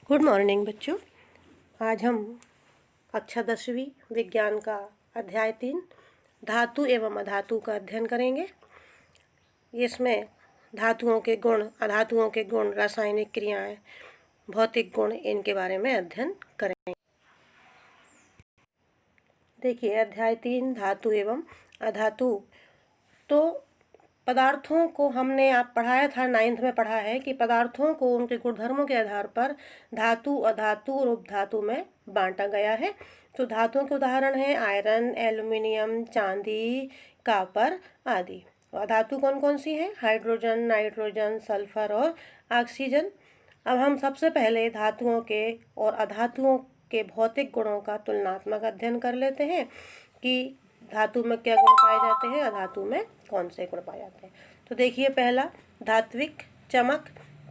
Good morning बच्चों। आज हम कक्षा 10वीं विज्ञान का अध्याय 3 धातु एवं अधातु का अध्ययन करेंगे। इसमें धातुओं के गुण, अधातुओं के गुण, रासायनिक क्रियाएं, भौतिक गुण, इनके बारे में अध्ययन करेंगे। देखिए अध्याय 3 धातु एवं अधातु। तो पदार्थों को हमने आप पढ़ाया था, 9th में पढ़ा है कि पदार्थों को उनके गुणधर्मों के आधार पर धातु, अधातु और उपधातु में बांटा गया है। तो धातुओं के उदाहरण हैं आयरन, एल्युमिनियम, चांदी, कॉपर आदि। अधातु कौन कौन सी हैं? हाइड्रोजन, नाइट्रोजन, सल्फर और ऑक्सीजन। अब हम सबसे पहले धातुओं के और अधातुओं के भौतिक गुणों का तुलनात्मक अध्ययन कर लेते हैं कि धातु में क्या गुण पाए जाते हैं, अधातु में कौन से गुण पाए जाते हैं। तो देखिए पहला, धात्विक चमक,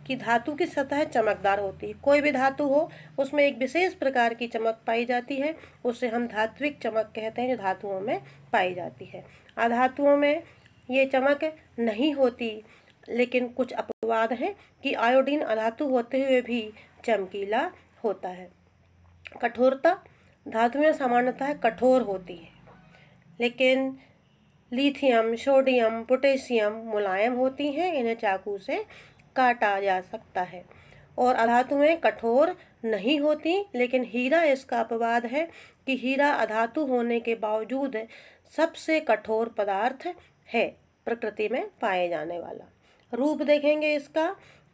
कि धातु की सतह चमकदार होती है। कोई भी धातु हो उसमें एक विशेष प्रकार की चमक पाई जाती है, उसे हम धात्विक चमक कहते हैं, जो धातुओं में पाई जाती है। अधातुओं में ये चमक नहीं होती, लेकिन कुछ अपवाद हैं कि आयोडीन अधातु होते हुए भी चमकीला होता है। कठोरता, धातुएं सामान्यतः कठोर होती है, लेकिन लिथियम, सोडियम, पोटेशियम मुलायम होती हैं, इन्हें चाकू से काटा जा सकता है। और अधातुएं कठोर नहीं होती, लेकिन हीरा इसका अपवाद है कि हीरा अधातु होने के बावजूद सबसे कठोर पदार्थ है, प्रकृति में पाए जाने वाला। रूप देखेंगे इसका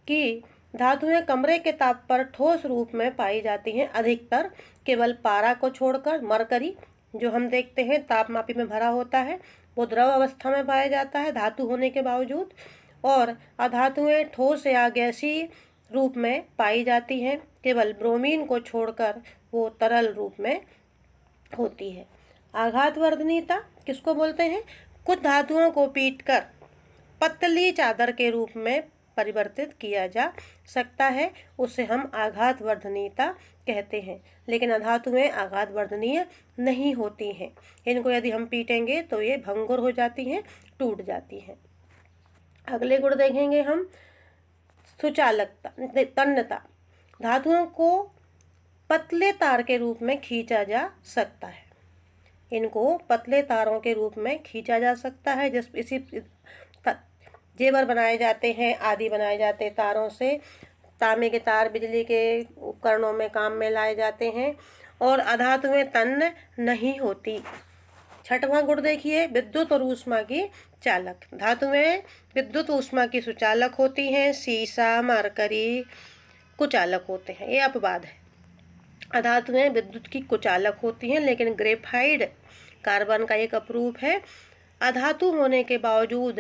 कि धातुएं कमरे के ताप पर ठोस रूप में पाई जाती हैं, अधिकतर केवल पारा को छोड़कर। मरकरी जो हम देखते हैं तापमापी में भरा होता है, वो द्रव अवस्था में पाया जाता है धातु होने के बावजूद। और अधातुएं ठोस या गैसीय रूप में पाई जाती हैं, केवल ब्रोमीन को छोड़कर वो तरल रूप में होती है। आघातवर्धनीयता किसको बोलते हैं? कुछ धातुओं को पीटकर पतली चादर के रूप में परिवर्तित किया जा सकता है, उसे हम आघातवर्धनीयता कहते हैं। लेकिन अधातुएं आघातवर्धनीय नहीं होती हैं, इनको यदि हम पीटेंगे तो ये भंगुर हो जाती हैं, टूट जाती हैं। अगले गुण देखेंगे हम, सुचालकता, तन्यता। धातुओं को पतले तार के रूप में खींचा जा सकता है, इनको पतले तारों के रूप में खींचा जा सकता है। जिस इसी जेवर बनाए जाते हैं आदि बनाए जाते हैं तारों से। तांबे के तार बिजली के उपकरणों में काम में लाए जाते हैं। और अधातुएं तन्य नहीं होती। छठवां गुण देखिए, विद्युत और ऊष्मा की चालक। धातुएं विद्युत ऊष्मा की सुचालक होती हैं। सीसा, मरकरी कुचालक होते हैं, ये अपवाद है। अधातुएं विद्युत की कुचालक होती हैं, लेकिन ग्रेफाइड कार्बन का एक अपरूप है, अधातु होने के बावजूद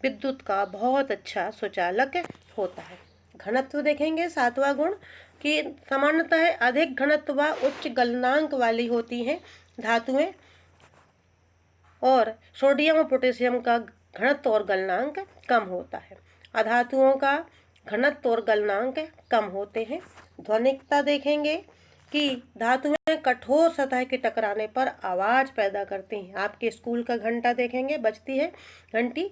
विद्युत का बहुत अच्छा सुचालक होता है। घनत्व देखेंगे, सातवां गुण, कि सामान्यतः अधिक घनत्व व उच्च गलनांक वाली होती हैं धातुएं। और सोडियम और पोटेशियम का घनत्व और गलनांक कम होता है। अधातुओं का घनत्व और गलनांक कम होते हैं। ध्वनिकता देखेंगे कि धातुएं कठोर सतह के टकराने पर आवाज़ पैदा करती हैं। आपके स्कूल का घंटा देखेंगे, बजती है घंटी,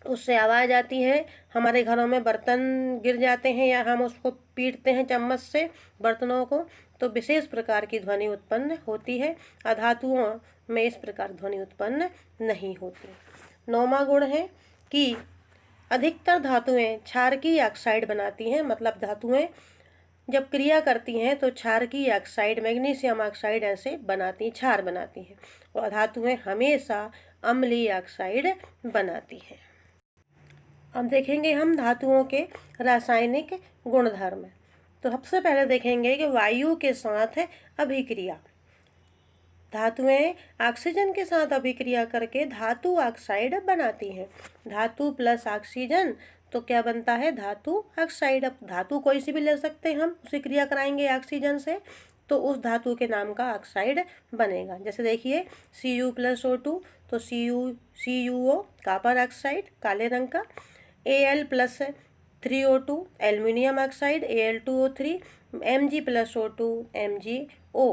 उससे आवाज़ आती है। हमारे घरों में बर्तन गिर जाते हैं या हम उसको पीटते हैं चम्मच से बर्तनों को, तो विशेष प्रकार की ध्वनि उत्पन्न होती है। अधातुओं में इस प्रकार ध्वनि उत्पन्न नहीं होती। नौवां गुण है कि अधिकतर धातुएं क्षारकीय ऑक्साइड बनाती हैं, मतलब धातुएं जब क्रिया करती हैं तो क्षारकीय ऑक्साइड, मैग्नीशियम ऑक्साइड ऐसे बनाती, क्षार बनाती हैं। और धातुएं हमेशा अम्लीय ऑक्साइड बनाती हैं। अब देखेंगे हम धातुओं के रासायनिक गुणधर्म। तो सबसे पहले देखेंगे कि वायु के साथ अभिक्रिया। धातुएं ऑक्सीजन के साथ अभिक्रिया करके धातु ऑक्साइड बनाती हैं। धातु प्लस ऑक्सीजन तो क्या बनता है? धातु ऑक्साइड। अब धातु कोई सी भी ले सकते हैं हम, उसे क्रिया कराएंगे ऑक्सीजन से तो उस धातु के नाम का ऑक्साइड बनेगा। जैसे देखिए Cu+O2 तो CuO कॉपर ऑक्साइड काले रंग का। Al+3O2 aluminium oxide, Al2O3, Mg+O2 MgO।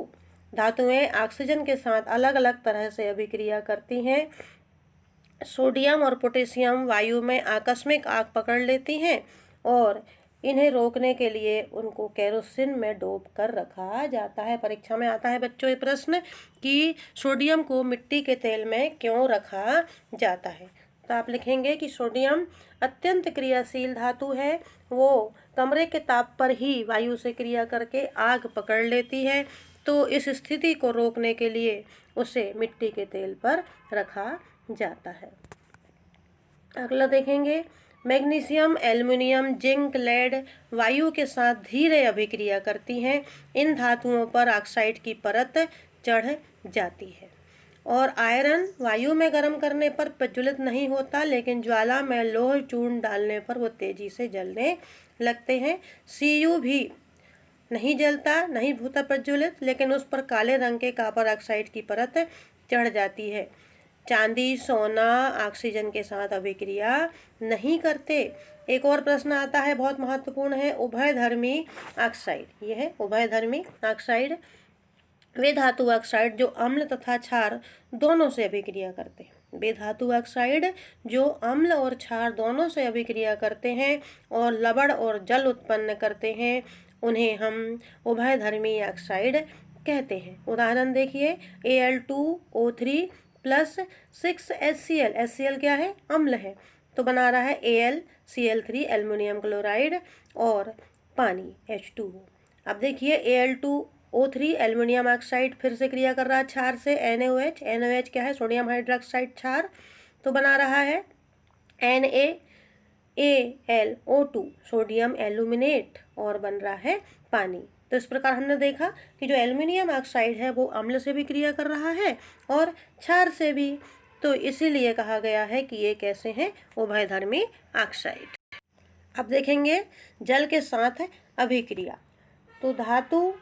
धातुएं ऑक्सीजन के साथ अलग अलग तरह से अभिक्रिया करती हैं। सोडियम और पोटेशियम वायु में आकस्मिक आग पकड़ लेती हैं और इन्हें रोकने के लिए उनको केरोसिन में डोब कर रखा जाता है। परीक्षा में आता है बच्चों ये प्रश्न कि सोडियम को मिट्टी के तेल में क्यों रखा जाता है। तो आप लिखेंगे कि सोडियम अत्यंत क्रियाशील धातु है, वो कमरे के ताप पर ही वायु से क्रिया करके आग पकड़ लेती है, तो इस स्थिति को रोकने के लिए उसे मिट्टी के तेल पर रखा जाता है। अगला देखेंगे, मैग्नीशियम, एल्युमिनियम, जिंक, लेड वायु के साथ धीरे अभिक्रिया करती हैं। इन धातुओं पर ऑक्साइड की परत चढ़ जाती है। और आयरन वायु में गर्म करने पर प्रज्वलित नहीं होता, लेकिन ज्वाला में लोह चूर्ण डालने पर वो तेजी से जलने लगते हैं। Cu भी नहीं जलता, नहीं होता प्रज्वलित, लेकिन उस पर काले रंग के कॉपर ऑक्साइड की परत चढ़ जाती है। चांदी, सोना ऑक्सीजन के साथ अभिक्रिया नहीं करते। एक और प्रश्न आता है, बहुत महत्वपूर्ण है, उभयधर्मी ऑक्साइड। यह है उभयधर्मी ऑक्साइड, वे धातु ऑक्साइड जो अम्ल तथा क्षार दोनों से अभिक्रिया करते हैं। वे धातु ऑक्साइड जो अम्ल और क्षार दोनों से अभिक्रिया करते हैं और लवण और जल उत्पन्न करते हैं, उन्हें हम उभयधर्मी ऑक्साइड कहते हैं। उदाहरण देखिए, Al2O3 प्लस 6HCl। HCl क्या है? अम्ल है, तो बना रहा है AlCl3 एल्युमिनियम क्लोराइड और पानी H2O। अब देखिए Al2O3 एल्युमिनियम ऑक्साइड फिर से क्रिया कर रहा है क्षार से, NaOH। NaOH क्या है? सोडियम हाइड्रोक्साइड क्षार, तो बना रहा है NaAlO2 सोडियम एल्यूमिनेट और बन रहा है पानी। तो इस प्रकार हमने देखा कि जो एल्युमिनियम ऑक्साइड है वो अम्ल से भी क्रिया कर रहा है और क्षार से भी, तो इसीलिए कहा गया है कि ये कैसे हैं? उभयधर्मी ऑक्साइड। अब देखेंगे जल के साथ अभिक्रिया। तो धातु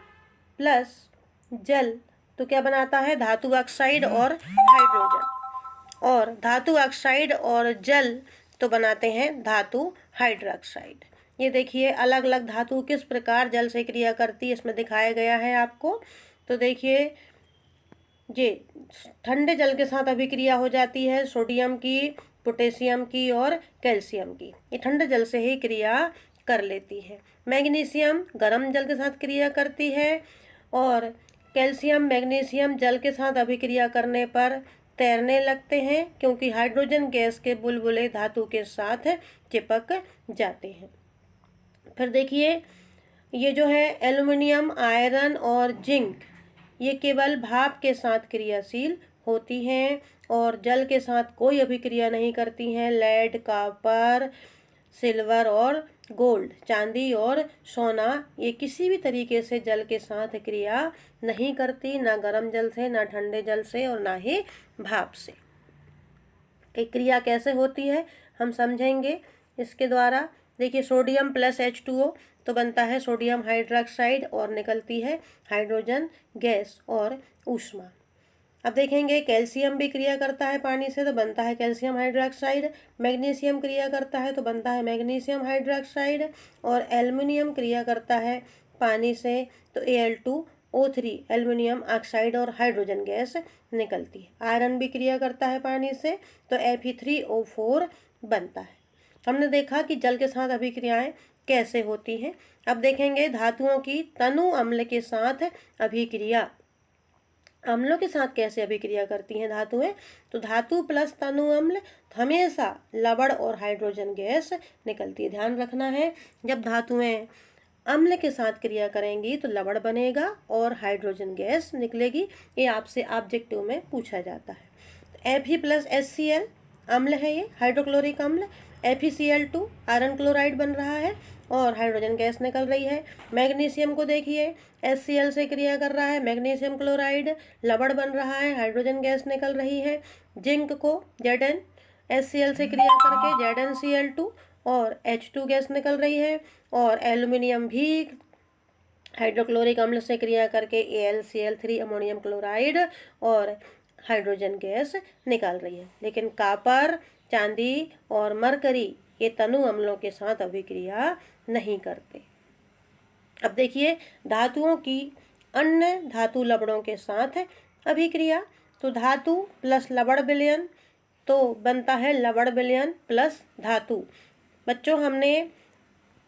प्लस जल तो क्या बनाता है? धातु ऑक्साइड और हाइड्रोजन। और धातु ऑक्साइड और जल तो बनाते हैं धातु हाइड्रोक्साइड। ये देखिए अलग अलग धातु किस प्रकार जल से क्रिया करती है, इसमें दिखाया गया है आपको। तो देखिए ये ठंडे जल के साथ अभिक्रिया हो जाती है सोडियम की, पोटेशियम की और कैल्शियम की। ये ठंडे जल से ही क्रिया कर लेती है। मैग्नीशियम गर्म जल के साथ क्रिया करती है और कैल्शियम, मैग्नीशियम जल के साथ अभिक्रिया करने पर तैरने लगते हैं, क्योंकि हाइड्रोजन गैस के बुलबुले धातु के साथ चिपक जाते हैं। फिर देखिए ये जो है एल्युमिनियम, आयरन और जिंक, ये केवल भाप के साथ क्रियाशील होती हैं और जल के साथ कोई अभिक्रिया नहीं करती हैं। लेड, कॉपर, सिल्वर और गोल्ड, चांदी और सोना, ये किसी भी तरीके से जल के साथ क्रिया नहीं करती, ना गर्म जल से, ना ठंडे जल से और ना ही भाप से। एक क्रिया कैसे होती है हम समझेंगे इसके द्वारा। देखिए सोडियम प्लस H2O तो बनता है सोडियम हाइड्रोक्साइड और निकलती है हाइड्रोजन गैस और ऊष्मा। अब देखेंगे कैल्शियम भी क्रिया करता है पानी से, तो बनता है कैल्शियम हाइड्रोक्साइड। मैग्नीशियम क्रिया करता है तो बनता है मैग्नीशियम हाइड्रोक्साइड। और एल्युमिनियम क्रिया करता है पानी से, तो Al2O3 एल्युमिनियम ऑक्साइड और हाइड्रोजन गैस निकलती है। आयरन भी क्रिया करता है पानी से, तो Fe3O4 बनता है। हमने देखा कि जल के साथ अभिक्रियाएं कैसे होती हैं। अब देखेंगे धातुओं की तनु अम्ल के साथ अभिक्रिया। अम्लों के साथ कैसे अभिक्रिया करती हैं धातुएं? तो धातु प्लस तनु अम्ल हमेशा लवण और हाइड्रोजन गैस निकलती है। ध्यान रखना है, जब धातुएं अम्ल के साथ क्रिया करेंगी तो लवण बनेगा और हाइड्रोजन गैस निकलेगी। ये आपसे ऑब्जेक्टिव में पूछा जाता है। Fe प्लस HCl अम्ल है, ये हाइड्रोक्लोरिक अम्ल। FeCl2 आयरन क्लोराइड बन रहा है और हाइड्रोजन गैस निकल रही है। मैग्नीशियम को देखिए HCl से क्रिया कर रहा है, मैग्नीशियम क्लोराइड लवण बन रहा है, हाइड्रोजन गैस निकल रही है। जिंक को ZnHCl से क्रिया करके ZnCl2 और H2 गैस निकल रही है। और एल्युमिनियम भी हाइड्रोक्लोरिक अम्ल से क्रिया करके AlCl3 अमोनियम क्लोराइड और हाइड्रोजन गैस निकाल रही है। लेकिन कॉपर, चांदी और मरकरी ये तनु अम्लों के साथ अभिक्रिया नहीं करते। अब देखिए धातुओं की अन्य धातु लवणों के साथ अभिक्रिया। तो धातु प्लस लवण विलयन तो बनता है लवण विलयन प्लस धातु। बच्चों हमने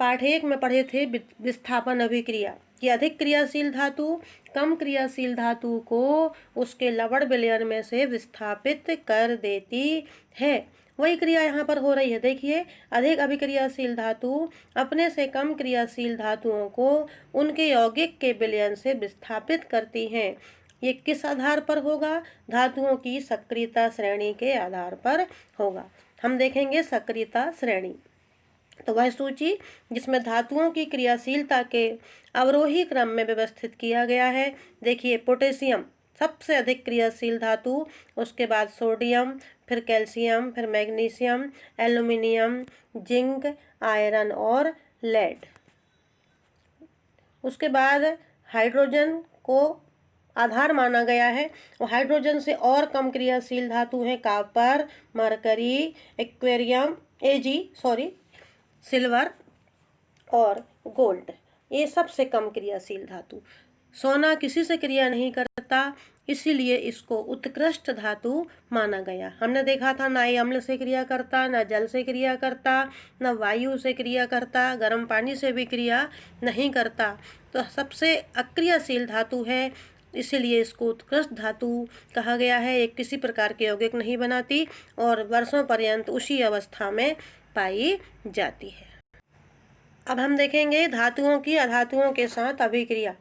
पाठ 1 में पढ़े थे विस्थापन अभिक्रिया कि अधिक क्रियाशील धातु कम क्रियाशील धातु को उसके लवण विलयन में से विस्थापित कर देती है। वही क्रिया यहाँ पर हो रही है। देखिए, अधिक अभिक्रियाशील धातु अपने से कम क्रियाशील धातुओं को उनके यौगिक के विलयन से विस्थापित करती हैं। ये किस आधार पर होगा? धातुओं की सक्रियता श्रेणी के आधार पर होगा। हम देखेंगे सक्रियता श्रेणी। तो वह सूची जिसमें धातुओं की क्रियाशीलता के अवरोही क्रम में व्यवस्थित किया गया है। देखिए, पोटेशियम सबसे अधिक क्रियाशील धातु, उसके बाद सोडियम, फिर कैल्शियम, फिर मैग्नीशियम, एल्युमिनियम, जिंक, आयरन और लेड। उसके बाद हाइड्रोजन को आधार माना गया है और हाइड्रोजन से और कम क्रियाशील धातु हैं कॉपर, मरकरी, एक्वेरियम सिल्वर और गोल्ड। ये सबसे कम क्रियाशील धातु। सोना किसी से क्रिया नहीं करता, इसीलिए इसको उत्कृष्ट धातु माना गया। हमने देखा था ना ये अम्ल से क्रिया करता, ना जल से क्रिया करता, ना वायु से क्रिया करता, गर्म पानी से भी क्रिया नहीं करता। तो सबसे अक्रियाशील धातु है, इसीलिए इसको उत्कृष्ट धातु कहा गया है। ये किसी प्रकार के यौगिक नहीं बनाती और वर्षों पर्यंत उसी अवस्था में पाई जाती है। अब हम देखेंगे धातुओं की अधातुओं के साथ अभिक्रिया।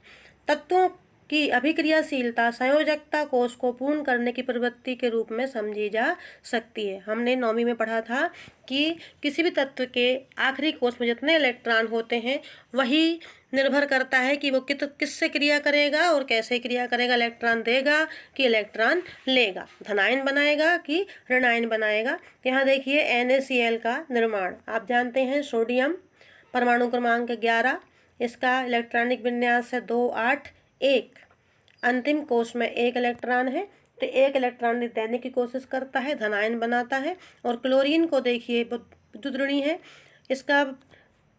तत्वों की अभिक्रियाशीलता संयोजकता कोष को पूर्ण करने की प्रवृत्ति के रूप में समझी जा सकती है। हमने 9वीं में पढ़ा था कि किसी भी तत्व के आखिरी कोष में जितने इलेक्ट्रॉन होते हैं वही निर्भर करता है कि वो किससे क्रिया करेगा और कैसे क्रिया करेगा। इलेक्ट्रॉन देगा कि इलेक्ट्रॉन लेगा, धनायन बनाएगा कि ऋणायन बनाएगा। यहाँ देखिए NaCl का निर्माण आप जानते हैं। सोडियम परमाणु क्रमांक 11, इसका इलेक्ट्रॉनिक विन्यास है 2 8 1। अंतिम कोष में 1 इलेक्ट्रॉन है, तो 1 इलेक्ट्रॉन देने की कोशिश करता है, धनायन बनाता है। और क्लोरीन को देखिए विद्युत ऋणी है, इसका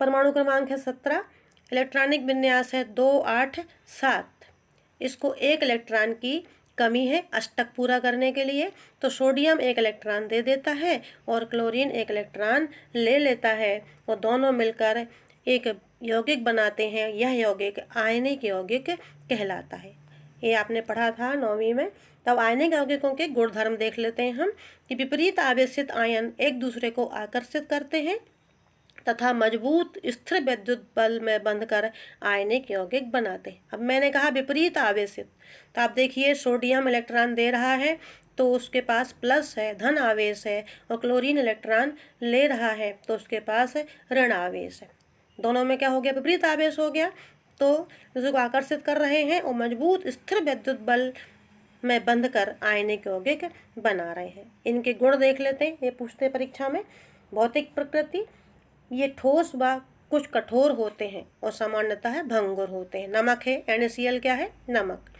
परमाणु क्रमांक है 17, इलेक्ट्रॉनिक विन्यास है 2 8 7। इसको 1 इलेक्ट्रॉन की कमी है अष्टक पूरा करने के लिए, तो सोडियम 1 इलेक्ट्रॉन दे देता है और क्लोरीन 1 इलेक्ट्रॉन ले लेता है और दोनों मिलकर एक यौगिक बनाते हैं। यह यौगिक आयनिक यौगिक कहलाता है। ये आपने पढ़ा था 9वीं में। तब आयनिक यौगिकों के गुणधर्म देख लेते हैं हम कि विपरीत आवेशित आयन एक दूसरे को आकर्षित करते हैं तथा मजबूत स्थिर विद्युत बल में बंधकर आयनिक यौगिक बनाते हैं। अब मैंने कहा विपरीत आवेशित, तो आप देखिए सोडियम इलेक्ट्रॉन दे रहा है तो उसके पास प्लस है, धन आवेश है, और क्लोरीन इलेक्ट्रॉन ले रहा है तो उसके पास ऋण आवेश है। दोनों में क्या हो गया? विपरीत आवेश हो गया। तो दूसरे को आकर्षित कर रहे हैं और मजबूत स्थिर विद्युत बल में बंधकर आयनिक यौगिक बना रहे हैं। इनके गुण देख लेते हैं, ये पूछते हैं परीक्षा में। भौतिक प्रकृति, ये ठोस व कुछ कठोर होते हैं और सामान्यतः भंगुर होते हैं। नमक है, NaCl क्या है? नमक।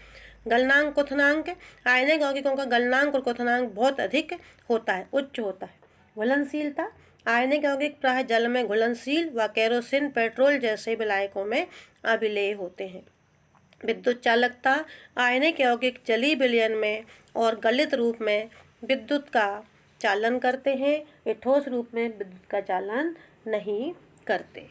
गलनांक क्वथनांक, आयनिक यौगिकों का गलनांक और क्वथनांक बहुत अधिक होता है, उच्च होता है। घुलनशीलता, आयनिक यौगिक प्राय जल में घुलनशील व केरोसिन, पेट्रोल जैसे विलायकों में अभिलेय होते हैं। विद्युत चालकता, आयनिक यौगिक जलीय विलयन में और गलित रूप में विद्युत का चालन करते हैं, ये ठोस रूप में विद्युत का चालन नहीं करते।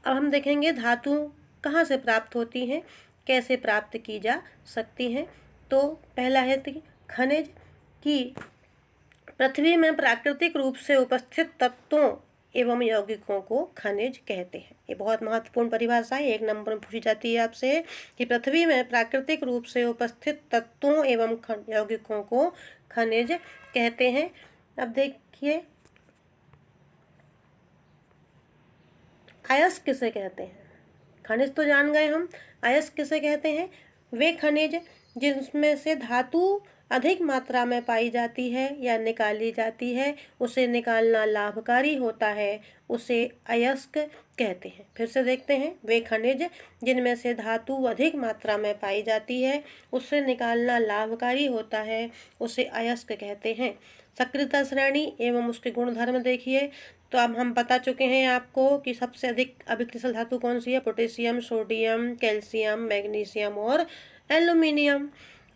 अब हम देखेंगे धातु कहाँ से प्राप्त होती हैं, कैसे प्राप्त की जा सकती हैं। तो पहला है खनिज की पृथ्वी में प्राकृतिक रूप से उपस्थित तत्वों एवं यौगिकों को खनिज कहते हैं। ये बहुत महत्वपूर्ण परिभाषा है, 1 नंबर में पूछी जाती है आपसे कि पृथ्वी में प्राकृतिक रूप से उपस्थित तत्वों एवं यौगिकों को खनिज कहते हैं। अब देखिए अयस्क किसे कहते हैं? खनिज तो जान गए हम, अयस्क किसे कहते हैं? वे खनिज जिसमें से धातु अधिक मात्रा में पाई जाती है या निकाली जाती है, उसे निकालना लाभकारी होता है, उसे अयस्क कहते हैं। फिर से देखते हैं, वे खनिज जिनमें से धातु अधिक मात्रा में पाई जाती है, उससे निकालना लाभकारी होता है, उसे अयस्क कहते हैं। सक्रियता श्रेणी एवं उसके गुणधर्म देखिए। तो अब हम बता चुके हैं आपको कि सबसे अधिक अभिक्रियाशील धातु कौन सी है? पोटेशियम, सोडियम, कैल्शियम, मैग्नीशियम और एल्युमिनियम।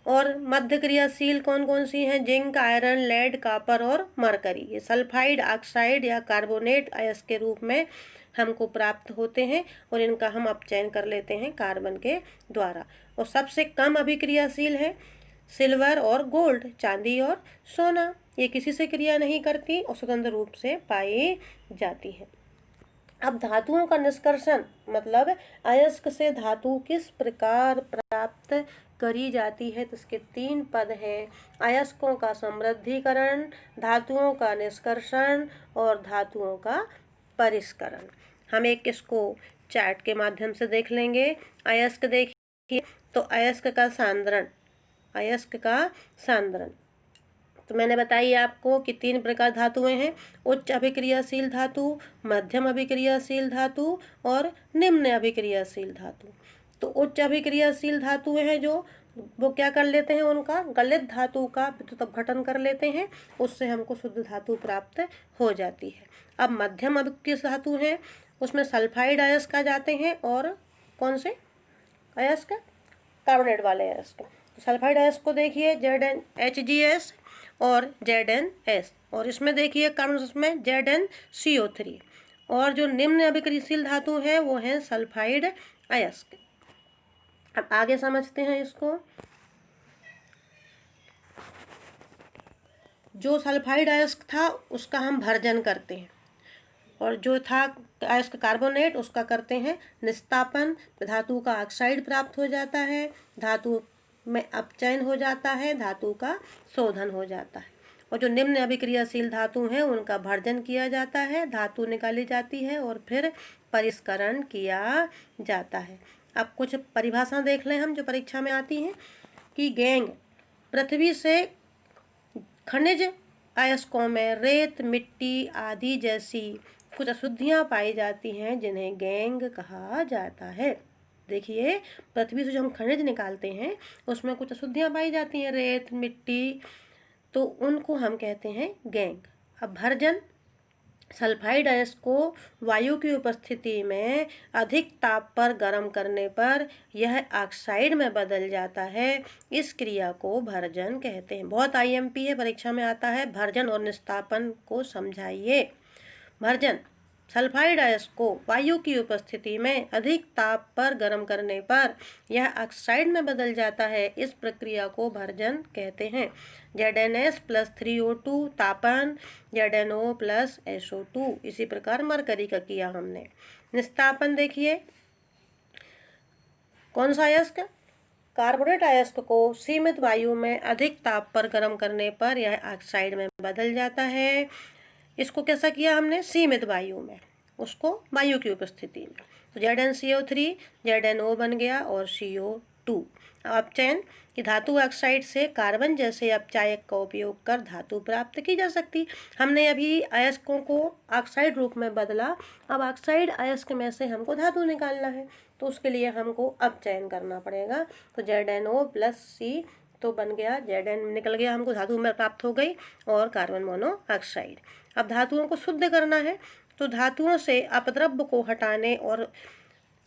और मध्य क्रियाशील कौन कौन सी हैं? जिंक, आयरन, लेड, कॉपर और मरकरी। ये सल्फाइड, ऑक्साइड या कार्बोनेट अयस्क के रूप में हमको प्राप्त होते हैं और इनका हम अपचयन कर लेते हैं कार्बन के द्वारा। और सबसे कम अभिक्रियाशील है सिल्वर और गोल्ड, चांदी और सोना। ये किसी से क्रिया नहीं करती और स्वतंत्र रूप से पाई जाती है। अब धातुओं का निष्कर्षण मतलब अयस्क से धातु किस प्रकार प्राप्त करी जाती है, तो इसके 3 पद हैं: अयस्कों का समृद्धिकरण, धातुओं का निष्कर्षण और धातुओं का परिष्करण। हम एक इसको चार्ट के माध्यम से देख लेंगे। अयस्क देखिए, तो अयस्क का सांद्रण, अयस्क का सांद्रण तो मैंने बताई आपको कि 3 प्रकार धातुएं हैं: उच्च अभिक्रियाशील धातु, मध्यम अभिक्रियाशील धातु और निम्न अभिक्रियाशील धातु। तो उच्च अभिक्रियाशील धातुएं हैं जो वो क्या कर लेते हैं, उनका गलित धातु का विद्युत अपघटन कर लेते हैं, उससे हमको शुद्ध धातु प्राप्त हो जाती है। अब मध्यम अभिक्रिय धातु हैं, उसमें सल्फाइड अयस्क आ जाते हैं और कौन से अयस्क? कार्बोनेट वाले अयस्क। तो सल्फाइड अयस्क को देखिए ZnHgS और ZnS, और इसमें देखिए कार्बन में ZnCO3। और जो निम्न अभिक्रियाशील धातु है वो है सल्फाइड अयस्क। अब आगे समझते हैं इसको। जो सल्फाइड अयस्क था उसका हम भर्जन करते हैं और जो था अयस्क कार्बोनेट उसका करते हैं निस्तापन। धातु का ऑक्साइड प्राप्त हो जाता है, धातु में अपचयन हो जाता है, धातु का शोधन हो जाता है। और जो निम्न अभिक्रियाशील धातु हैं उनका भर्जन किया जाता है, धातु निकाली जाती है और फिर परिष्करण किया जाता है। अब कुछ परिभाषा देख लें हम जो परीक्षा में आती हैं कि गैंग पृथ्वी से खनिज अयस्कों में रेत, मिट्टी आदि जैसी कुछ अशुद्धियाँ पाई जाती हैं जिन्हें गैंग कहा जाता है। देखिए, पृथ्वी से जो हम खनिज निकालते हैं उसमें कुछ अशुद्धियाँ पाई जाती हैं, रेत, मिट्टी, तो उनको हम कहते हैं गैंग। अब भर्जन, सल्फाइड अयस्क को वायु की उपस्थिति में अधिक ताप पर गर्म करने पर यह ऑक्साइड में बदल जाता है। इस क्रिया को भर्जन कहते हैं। बहुत IMP है, परीक्षा में आता है। भर्जन और निस्तापन को समझाइए। भर्जन, सल्फाइड अयस्क को वायु की उपस्थिति में अधिक ताप पर गर्म करने पर यह ऑक्साइड में बदल जाता है। इस प्रक्रिया को भर्जन कहते हैं। ZnS + 3O2 तापन, ZnO + SO2। इसी प्रकार मरकरी का किया हमने। निस्तापन देखिए, कौन सा अयस्क? कार्बोनेट अयस्क को सीमित वायु में अधिक ताप पर गर्म करने पर यह ऑक्साइड में बदल जाता है। इसको कैसा किया हमने? सीमित वायु में, उसको वायु की उपस्थिति में। तो ZnCO3 ZnO बन गया और CO2। अब अपचयन कि धातु ऑक्साइड से कार्बन जैसे अपचायक का उपयोग कर धातु प्राप्त की जा सकती। हमने अभी अयस्कों को ऑक्साइड रूप में बदला, अब ऑक्साइड अयस्क में से हमको धातु निकालना है तो उसके लिए हमको अपचयन करना पड़ेगा। तो ZnO + C तो बन गया, Zn निकल गया, हमको धातु में प्राप्त हो गई और कार्बन मोनोऑक्साइड। अब धातुओं को शुद्ध करना है तो धातुओं से अपद्रव्य को हटाने और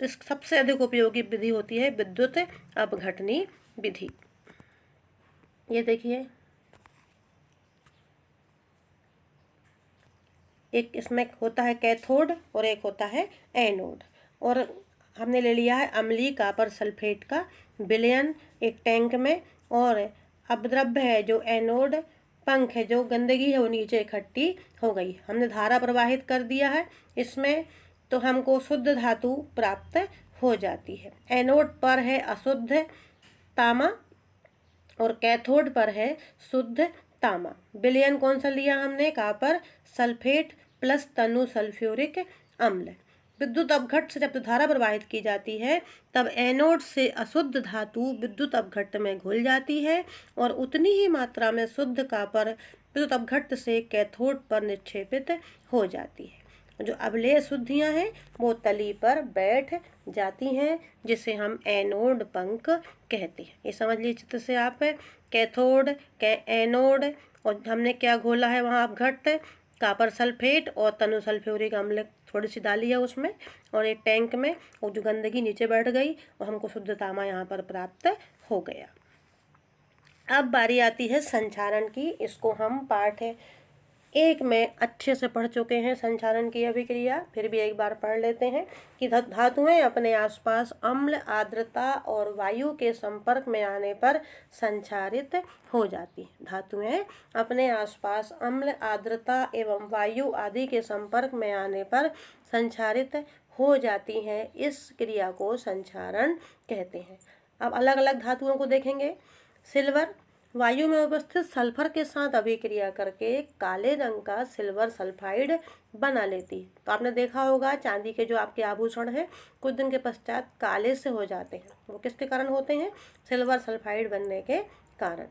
इस सबसे अधिक उपयोगी विधि होती है विद्युत अपघटनी विधि। ये देखिए, एक इसमें होता है कैथोड और एक होता है एनोड। और हमने ले लिया है अम्लीय कॉपर सल्फेट का विलयन एक टैंक में, और अपद्रव्य है जो एनोड पंख है, जो गंदगी है वो नीचे इकट्ठी हो गई। हमने धारा प्रवाहित कर दिया है इसमें, तो हमको शुद्ध धातु प्राप्त हो जाती है। एनोड पर है अशुद्ध तामा और कैथोड पर है शुद्ध तामा। विलयन कौन सा लिया हमने? कॉपर सल्फेट + तनु सल्फ्यूरिक अम्ल। विद्युत अपघट से जब धारा प्रवाहित की जाती है तब एनोड से अशुद्ध धातु विद्युत अपघट में घुल जाती है और उतनी ही मात्रा में शुद्ध कॉपर विद्युत अपघट से कैथोड पर निक्षेपित हो जाती है। जो अवलेय शुद्धियाँ हैं वो तली पर बैठ जाती हैं, जिसे हम एनोड पंख कहते हैं। ये समझ लीजिए चित्र से आप, कैथोड एनोड, और हमने क्या घोला है वहाँ अपघट? कॉपर सल्फेट और तनु सल्फ्यूरिक अम्ल थोड़ी सी डाली है उसमें और एक टैंक में, और जो गंदगी नीचे बैठ गई और हमको शुद्ध तामा यहाँ पर प्राप्त हो गया। अब बारी आती है संचारण की। इसको हम पाठ 1 में अच्छे से पढ़ चुके हैं, संचारण की अभिक्रिया। फिर भी एक बार पढ़ लेते हैं कि धातुएं अपने आसपास अम्ल, आर्द्रता और वायु के संपर्क में आने पर संचारित हो जाती हैं। धातुएं अपने आसपास अम्ल, आर्द्रता एवं वायु आदि के संपर्क में आने पर संचारित हो जाती हैं। इस क्रिया को संचारण कहते हैं। अब अलग अलग धातुओं को देखेंगे। सिल्वर वायु में उपस्थित सल्फर के साथ अभिक्रिया करके काले रंग का सिल्वर सल्फाइड बना लेती है। तो आपने देखा होगा चांदी के जो आपके आभूषण हैं कुछ दिन के पश्चात काले से हो जाते हैं, वो किसके कारण होते हैं? सिल्वर सल्फाइड बनने के कारण।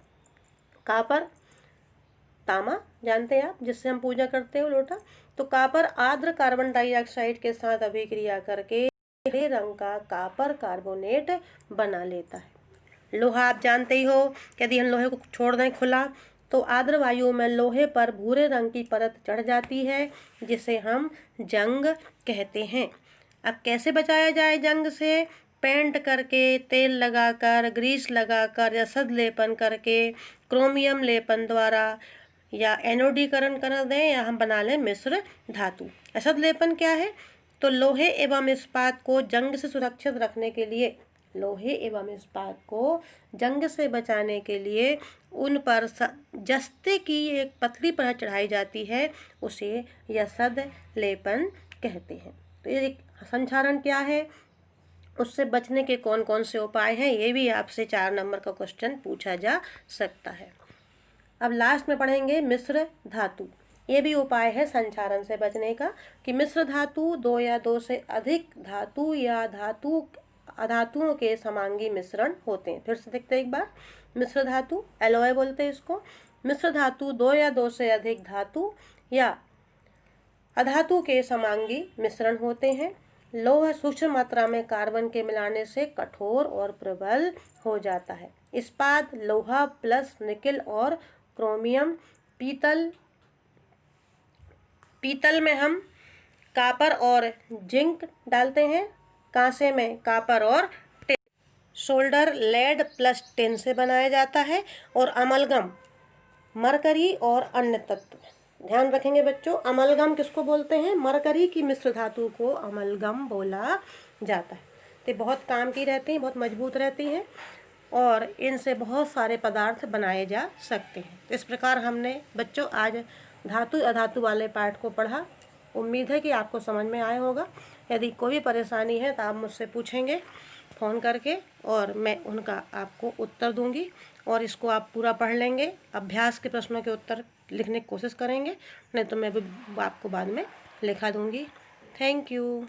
कापर, तामा जानते हैं आप, जिससे हम पूजा करते हो लोटा। तो कापर आर्द्र कार्बन डाइऑक्साइड के साथ अभिक्रिया करके हरे रंग का कापर कार्बोनेट बना लेता है। लोहा आप जानते ही हो कि यदि हम लोहे को छोड़ दें खुला तो आर्द्र वायु में लोहे पर भूरे रंग की परत चढ़ जाती है, जिसे हम जंग कहते हैं। अब कैसे बचाया जाए जंग से? पेंट करके, तेल लगाकर, ग्रीस लगाकर या शद लेपन करके, क्रोमियम लेपन द्वारा, या एनोडीकरण कर दें, या हम बना लें मिश्र धातु। असद लेपन क्या है? तो लोहे एवं इस्पात को जंग से सुरक्षित रखने के लिए, लोहे एवं इस्पात को जंग से बचाने के लिए उन पर जस्ते की एक पतली परत चढ़ाई जाती है, उसे यसद लेपन कहते हैं। तो ये संचारण क्या है, उससे बचने के कौन कौन से उपाय हैं, ये भी आपसे 4 नंबर का क्वेश्चन पूछा जा सकता है। अब लास्ट में पढ़ेंगे मिश्र धातु। ये भी उपाय है संचारण से बचने का कि मिश्र धातु 2 या 2 से अधिक धातु या अधातुओं के समांगी मिश्रण होते हैं। फिर से देखते हैं एक बार। मिश्र धातु एलॉय बोलते हैं इसको। मिश्र धातु 2 या 2 से अधिक धातु या अधातु के समांगी मिश्रण होते हैं। लोहा सूक्ष्म मात्रा में कार्बन के मिलाने से कठोर और प्रबल हो जाता है। इस्पात लोहा प्लस निकेल और क्रोमियम। पीतल में हम कापर और जिंक डालते हैं। कांसे में कापर और tin. Solder lead plus tin से बनाया जाता है। और अमलगम मरकरी और अन्य तत्व। ध्यान रखेंगे बच्चों, अमलगम किसको बोलते हैं? मरकरी की मिश्र धातु को अमलगम बोला जाता है। तो बहुत काम की रहती हैं, बहुत मजबूत रहती हैं और इनसे बहुत सारे पदार्थ बनाए जा सकते हैं। तो इस प्रकार हमने बच्चों आज धातु अधातु वाले पाठ को पढ़ा। उम्मीद है कि आपको समझ में आया होगा। यदि कोई भी परेशानी है तो आप मुझसे पूछेंगे फ़ोन करके और मैं उनका आपको उत्तर दूंगी। और इसको आप पूरा पढ़ लेंगे, अभ्यास के प्रश्नों के उत्तर लिखने की कोशिश करेंगे, नहीं तो मैं भी आपको बाद में लिखा दूंगी। Thank you.